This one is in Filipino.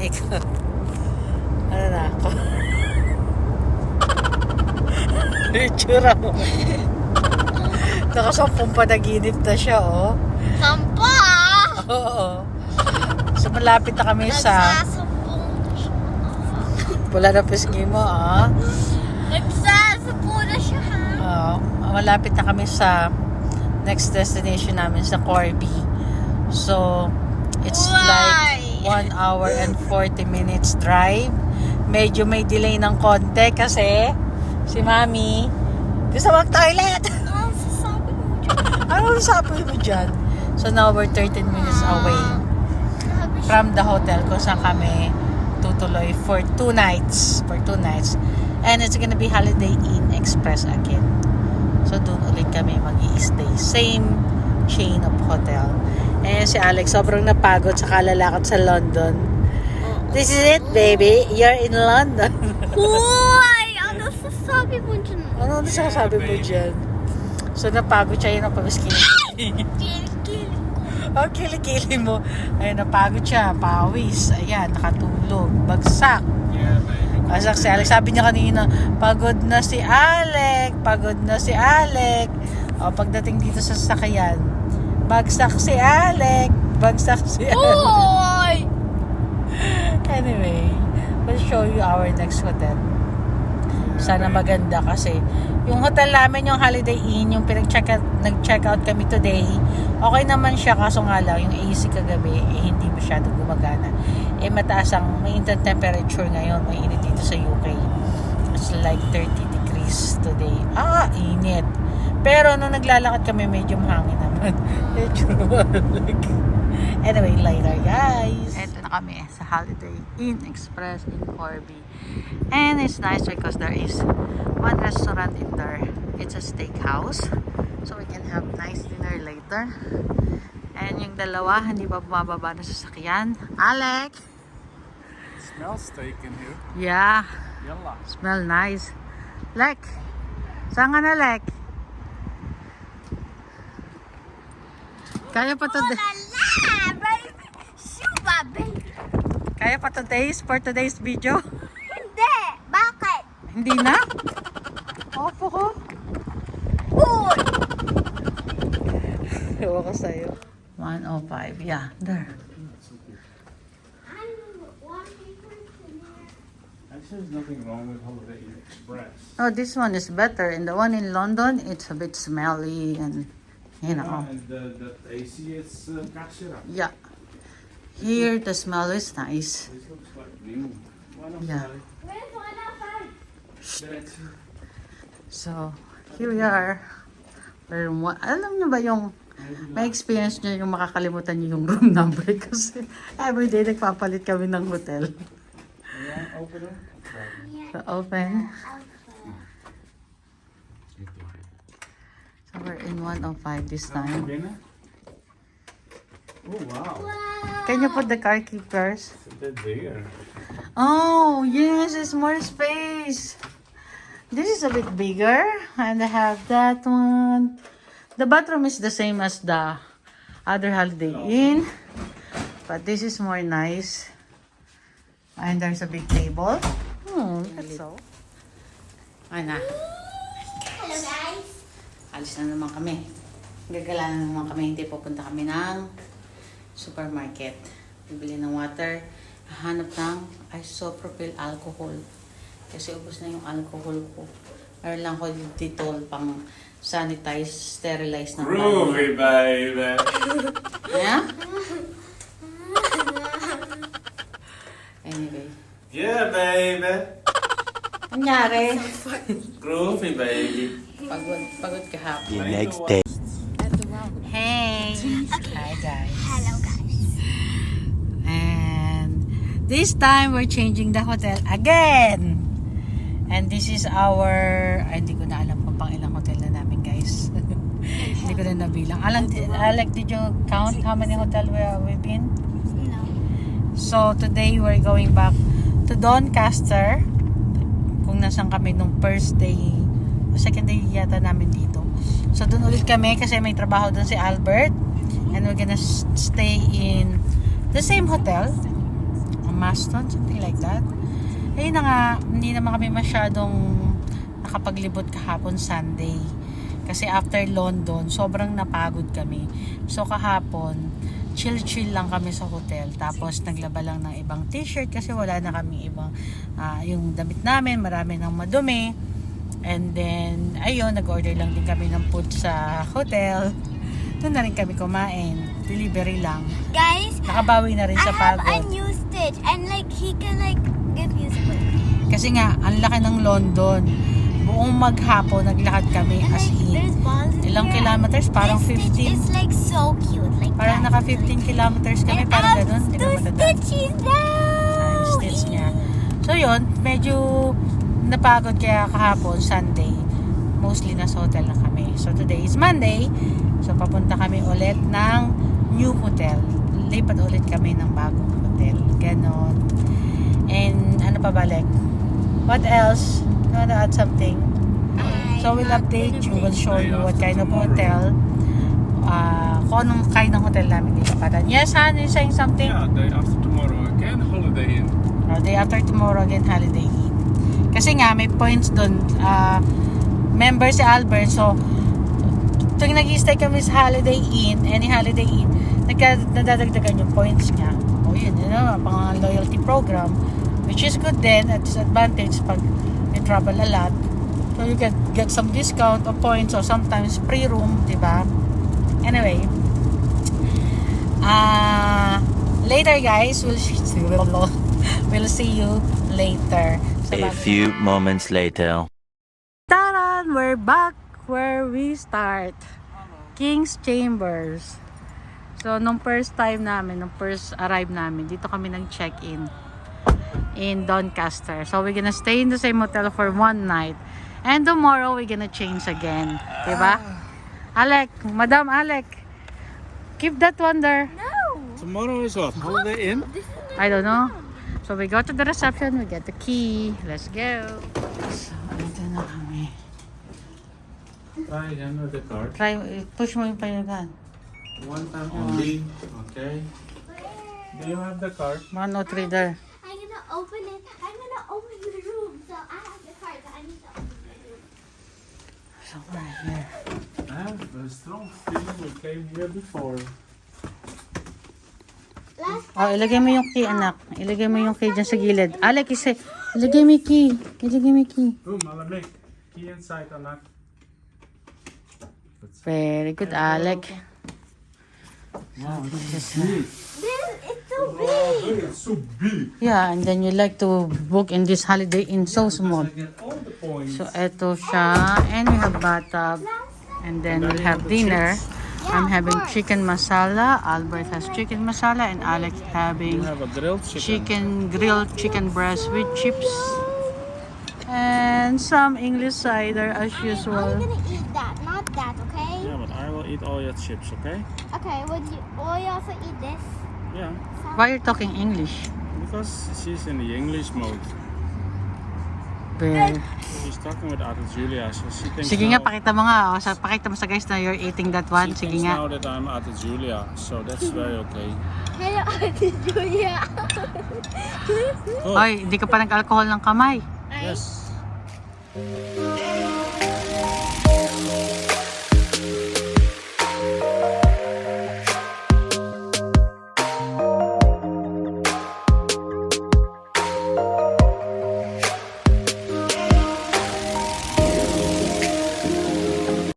Ikaw. Ano na ako? Itsura mo. Nakasampung panaginip na siya, oh. Sampa! Oo. So, malapit na kami sa... Nagsasapong siya. Pula na pisngi mo, ah. Nagsasapong na siya, ha? Malapit na kami sa next destination namin sa Corby. So, it's like 1 hour and 40 minutes drive. Medyo may delay ng konti kasi si Mami gusto mag-toilet. Ano sasabi mo dyan? Ano sabi mo dyan? So now we're 13 minutes away from the hotel kung saan kami tutuloy for 2 nights. And it's gonna be Holiday Inn Express again. So doon ulit kami mag-i-stay. Same chain of hotel. Eh si Alex sobrang napagod sa kalalakad sa London. This is it, baby. You're in London. Hoy! Ano sasabi mo dyan? Ano sasabi mo dyan? So napagod siya, yun ang pamiskili. Kilikili. Oh, kilikili mo. Ayun, napagod siya. Pawis. Ayan, nakatulog. Bagsak. Bagsak si Alex. Sabi niya kanina, pagod na si Alex. Pagod na si Alex. O, pagdating dito sa sasakyan, bagsak si Alex. Bagsak si Alex. Hoy! Anyway, we'll show you our next hotel. Sana maganda kasi yung hotel namin, yung Holiday Inn, yung nag-check out kami today, okay naman siya, kaso nga lang yung AC kagabi hindi masyadong gumagana. Mataas ang mainit temperature ngayon, mainit dito sa UK. It's like 30 degrees today. Init. Pero nung naglalakad kami, medyo mahangin naman. Anyway, later guys. Ito na kami sa Holiday Inn Express in Corby. And it's nice because there is one restaurant in there. It's a steakhouse. So we can have nice dinner later. And yung dalawa, hindi pa bumababa na sasakyan. Alec! Smells steak in here. Yeah. Yalla. Smell nice. Lek! Saan ka na, Lek? Kaya pa today. Kaya pa for today's video? Hindi! Bakit? Hindi na? Opo ko. Hoy! Ewan ko sa'yo. 105. Yeah, there. Actually, there's nothing wrong with Holiday Inn Express. Oh, this one is better. And the one in London, it's a bit smelly and, you know. And the AC is Kashira. Yeah. Here, the smell is nice. This looks like new. Yeah. That's So, here we are. Alam niyo ba yung may experience niyo yung makakalimutan niyo yung room number kasi everyday nagpapalit kami ng hotel. open it. So, open. So, we're in 105 this time. Oh wow. Can you put the car keepers? It's a bit bigger. Oh, yes, it's more space. This is a bit bigger. And I have that one. The bathroom is the same as the other Holiday Inn. But this is more nice. And there's a big table. That's so. Ana. Hello guys! Alis na naman kami. Gagala na naman kami. Hindi pupunta kami ng supermarket. Bibili ng water. Hanap ng isopropyl alcohol. Kasi ubos na yung alcohol ko. Meron lang ko Dettol pang sanitize, sterilize ng Groovy, baby. Yeah? Anyway. Yeah, baby. Nangyari? Groovy, baby. Pagod kahapon. The next day. Hey! Hi guys. Hello guys! And this time we're changing the hotel again. And this is our, hindi ko na alam kung pang ilang hotel na namin guys. Hindi ko na nabilang. Alec, did you count how many hotel we've been? No. So today we're going back to Doncaster. Kung nasan kami nung first day, second day yata namin dito. So doon ulit kami kasi may trabaho doon si Albert. And we're gonna stay in the same hotel. Maston, something like that. Ayun na nga, hindi naman kami masyadong nakapaglibot kahapon Sunday. Kasi after London, sobrang napagod kami. So kahapon, chill-chill lang kami sa hotel. Tapos naglaba lang ng ibang t-shirt kasi wala na kami ibang yung damit namin, marami nang madumi. And then, ayun, nag-order lang din kami ng food sa hotel. Doon na rin kami kumain. Delivery lang. Guys, Nakabawi na rin I sa have a pagod. new stitch and like he can like give you some. Kasi nga, ang laki ng London. Buong maghapon, naglakad kami as in. There's balls in Ilang here. kilometers? Parang This stitch 15. is like so cute. Like Parang that. naka 15 kilometers kami. And Parang I ganun. have Hindi two na matandaan. stitches now. Yung stitch niya. So yun, medyo napagod kaya kahapon, Sunday. Mostly nasa hotel na kami. So today is Monday. So papunta kami ulit ng new hotel. Lipat ulit kami ng bagong hotel. Ganon. And ano pa balik? What else? You wanna add something? So we'll update you. We'll show you what kind of hotel. Kung anong kind ng hotel namin dito. Yes, Han, you're saying something? Yeah, day after tomorrow again, Holiday Inn. Day after tomorrow again, Holiday Inn. Kasi nga, may points doon. Member si Albert. So, tuwing nag-stay kami sa Holiday Inn, any Holiday Inn, nadadagdagan yung points niya. O yun, pang loyalty program. Which is good din at disadvantage pag you travel a lot. So, you can get some discount or points or sometimes free room, diba? Anyway, later guys, we'll see you later. A few moments later. Taran, we're back where we start. King's Chambers. So, nung first arrive namin, dito kami nag-check-in in Doncaster. So, we're gonna stay in the same hotel for one night. And tomorrow, we're gonna change again. Diba? Alec, Madam Alec, keep that one there. No. Tomorrow is what? Holiday Inn? I don't know. So, we go to the reception, we get the key. Let's go. So, ito na kami. Try again with the card. Try, push mo yung payugan. One time only. Okay. Do you have the card? 103 there. I'm gonna open it. I'm gonna open the room. So I have the card. So I need to open the room. So, we're here. I have a strong feeling we came here before. Last Oh, ilagay mo yung key, anak. Ilagay mo yung key dyan sa gilid. Alec, ilagay mo yung key. Ilagay mo yung key. Boom, Alamik. Key inside, anak. Very good, Alec. Wow, this it's so big. it's so big. Yeah, and then you like to book in this Holiday Inn so small. I get all the points. So, eto siya. And we have bathtub. And then we'll have dinner. I'm having chicken masala. Albert has chicken masala. And Alec having You have a grilled chicken. grilled chicken breast with chips. And some English cider as I'm usual. gonna eat that, not that. Okay. Yeah, but I will eat all your chips, okay? Okay. Will you also eat this? Yeah, Why are you talking English? because she's in the English mode. Very. She's talking with Ate Julia, so she thinks Sige nga, now, pakita mo nga. O, pakita mo sa guys na you're eating that one. she Sige thinks nga. now that I'm Ate Julia, so that's very okay. Hello, Auntie Julia. Oh, Oy, hindi ka pa nag-alcohol ng kamay. yes.